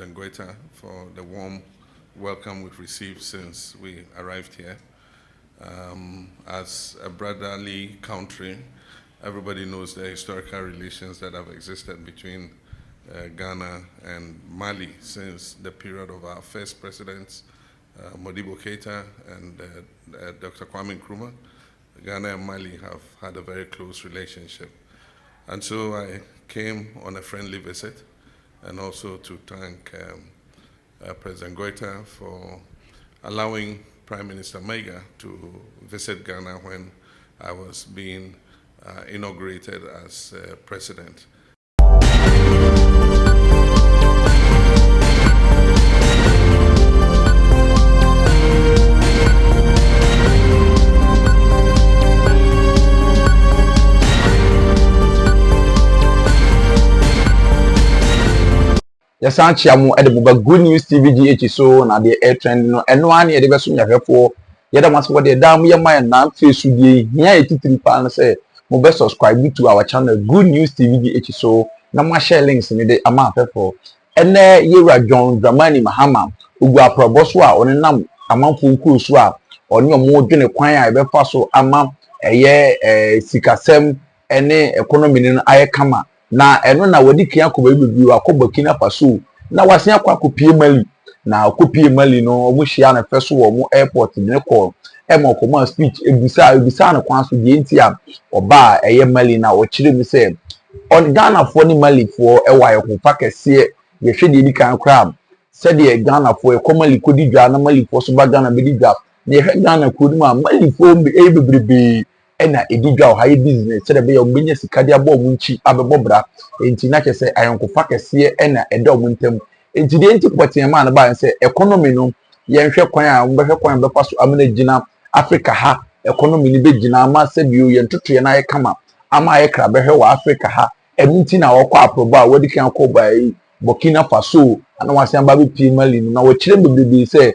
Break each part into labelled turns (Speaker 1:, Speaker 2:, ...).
Speaker 1: President Goita for the warm welcome we've received since we arrived here. As a brotherly country, everybody knows the historical relations that have existed between Ghana and Mali since the period of our first presidents, Modibo Keita and Dr. Kwame Nkrumah. Ghana and Mali have had a very close relationship. And so I came on a friendly visit, and also to thank President Goita for allowing Prime Minister Mega to visit Ghana when I was being inaugurated as president.
Speaker 2: Yes, I'm Chiamu at the Good News TVGH so na the air trend no and one year the best in your for yet must what the damn your mind now face with the here 83 pounds say mobile subscribe to our channel Good News TVGH so na my share links in the amount for and year John Dramani Mahama Ugwa Proboswa on a num amount full kuswa or no more than a choir I be so amount a year sikasem any economy in ayakama. Na eno na wadi kia ko ba bibi akọ Burkina Faso na wasen akọ akopie Mali na akopie Mali no omo hia na feso wo mo airport ne call e mo ko ma speech ebisa na kwan so de ntia oba eye Mali na o kire mi se on Ghana fo ni Mali fo e wa ye ko pakese ye hwe de di kan crab se de Ghana fo e ko Mali ko di dwa na Mali fo so ba Ghana be di dwa na ye hwe Ghana ko di ma Mali fo e bebrebe ena edidwa o high business se de be ogbenya sika de abo munchi abebobra enti na kese ayonkofa kese ena edo muntem enti de enti potem ma na ba se economy no ye nhwe kwan a mbehwe kwan be paso amena gina Africa ha economy ni be gina ma se bio ye ntoto ye na ye kama ama ye kra behwe wa Africa ha enti na wo kwa aproba wodi kan ko ba Burkina Faso ana wasen ba be pi Mali na wo kire bebrebe se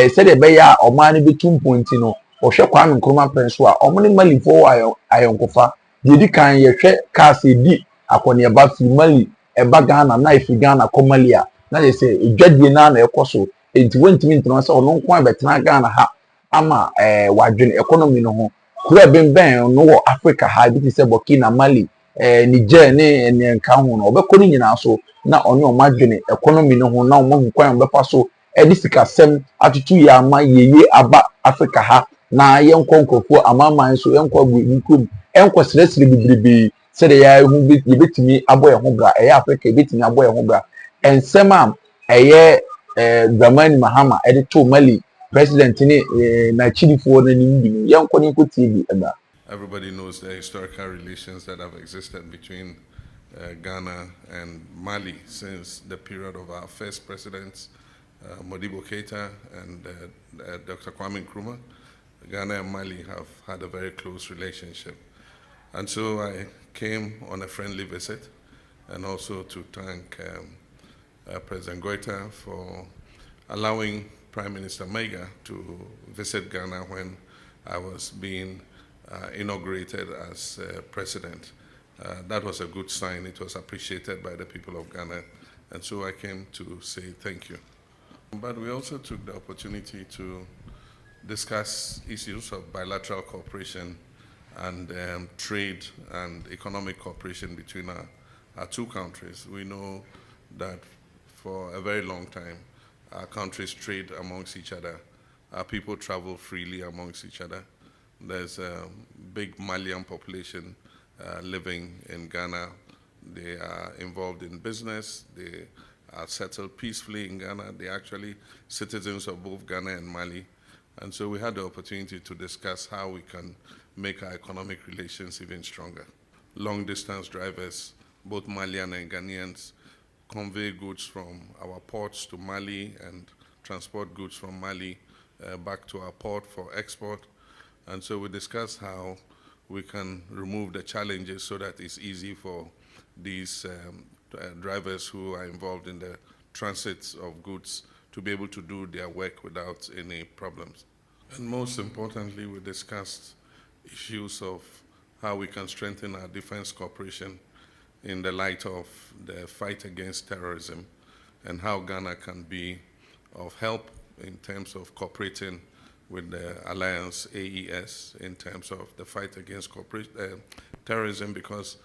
Speaker 2: se de be ya o ma ne be 2 point no ohwe Kwame Nkrumah penso a omne Mali fo ayonkofa de di kan ye hwe cars edi akone ba fi Mali e ba Ghana na ifi Ghana ko Mali a na ye se edwadie na ekoso enti wentimi ntino se ono nko abetena Ghana ha ama wadwene economy no ho kura benben no wo Africa ha bi se Burkina Mali Niger ne nka ho no obekọ ni nyina so na ono o madwene economy no ho na o mo kwan befa so edisika sem atutu ya ama yeye aba Africa ha na yenkọ nkofo amaman so yenkọ nkum enkọ sresre bibribi se de ya hu bi betimi abo ye ho bra Africa betimi abo ye ho bra ensem am Dramani Mahama to Mali president ni na chidifo na nimbi yenkọ ni ko TV eba.
Speaker 1: Everybody knows the historical relations that have existed between Ghana and Mali since the period of our first presidents, Modibo Keita and Dr. Kwame Nkrumah. Ghana and Mali have had a very close relationship. And so I came on a friendly visit, and also to thank President Goita for allowing Prime Minister Mega to visit Ghana when I was being inaugurated as president. That was a good sign. It was appreciated by the people of Ghana. And so I came to say thank you. But we also took the opportunity to discuss issues of bilateral cooperation and trade and economic cooperation between our two countries. We know that for a very long time, our countries trade amongst each other. Our people travel freely amongst each other. There's a big Malian population living in Ghana. They are involved in business. They are settled peacefully in Ghana. They're actually citizens of both Ghana and Mali. And so we had the opportunity to discuss how we can make our economic relations even stronger. Long-distance drivers, both Malian and Ghanaians, convey goods from our ports to Mali and transport goods from Mali back to our port for export. And so we discussed how we can remove the challenges so that it's easy for these drivers who are involved in the transits of goods to be able to do their work without any problems. And most importantly, we discussed issues of how we can strengthen our defense cooperation in the light of the fight against terrorism and how Ghana can be of help in terms of cooperating with the Alliance AES in terms of the fight against terrorism, because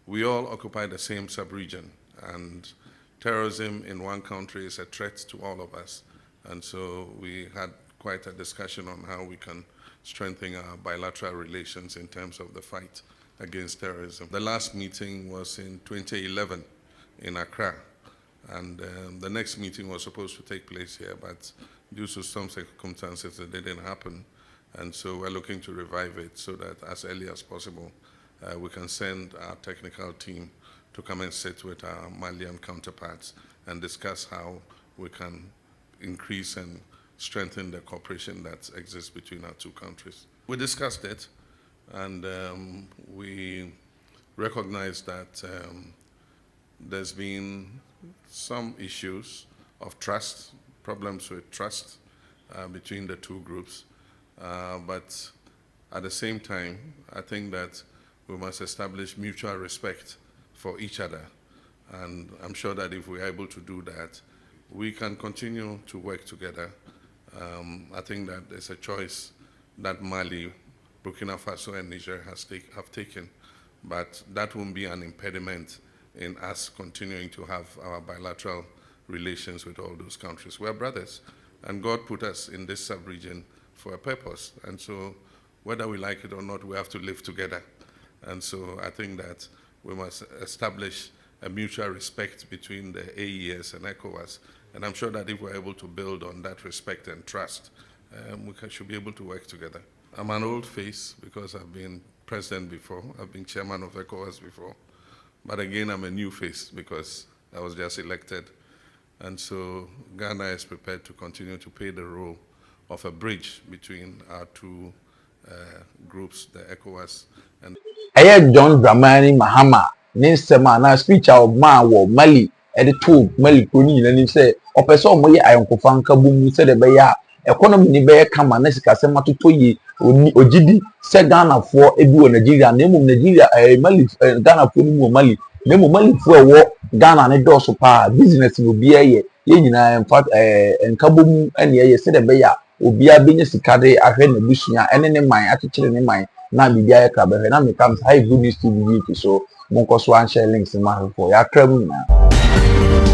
Speaker 1: we all occupy the same sub-region, and terrorism in one country is a threat to all of us. And so we had quite a discussion on how we can strengthen our bilateral relations in terms of the fight against terrorism. The last meeting was in 2011 in Accra, and the next meeting was supposed to take place here, but due to some circumstances it didn't happen. And so we're looking to revive it so that as early as possible we can send our technical team to come and sit with our Malian counterparts and discuss how we can increase and strengthen the cooperation that exists between our two countries. We discussed it, and we recognize that there's been some issues of trust, problems with trust between the two groups. But at the same time, I think that we must establish mutual respect for each other. And I'm sure that if we're able to do that, we can continue to work together. I think that there's a choice that Mali, Burkina Faso, and Niger have taken, but that won't be an impediment in us continuing to have our bilateral relations with all those countries. We're brothers, and God put us in this sub-region for a purpose. And so whether we like it or not, we have to live together. And so I think that we must establish a mutual respect between the AES and ECOWAS. And I'm sure that if we're able to build on that respect and trust, we should be able to work together. I'm an old face because I've been president before. I've been chairman of ECOWAS before. But again, I'm a new face because I was just elected. And so Ghana is prepared to continue to play the role of a bridge between our two groups, the ECOWAS and...
Speaker 2: John Dramani Mahama, Ninsema, na speech of Ma wo Mali, to Mali Kuni, and he said, O person, we I uncle Fanka Boom, said a bear, economy ni bear come and Nessica Sema to Toyi, Ojidi, said Ghana for Ebu Nigeria, name of Nigeria, Mali, Ghana for Mali, name of Mali for a war, Ghana and Dorso Pa, business will be a year, in fact, and Kabum, and ye said a bear, will be a business cade, I heard the Bushia, and in my attitude in mind. Na bibia club na me comes high good news TV so mo ko so an share links ma for ya kram na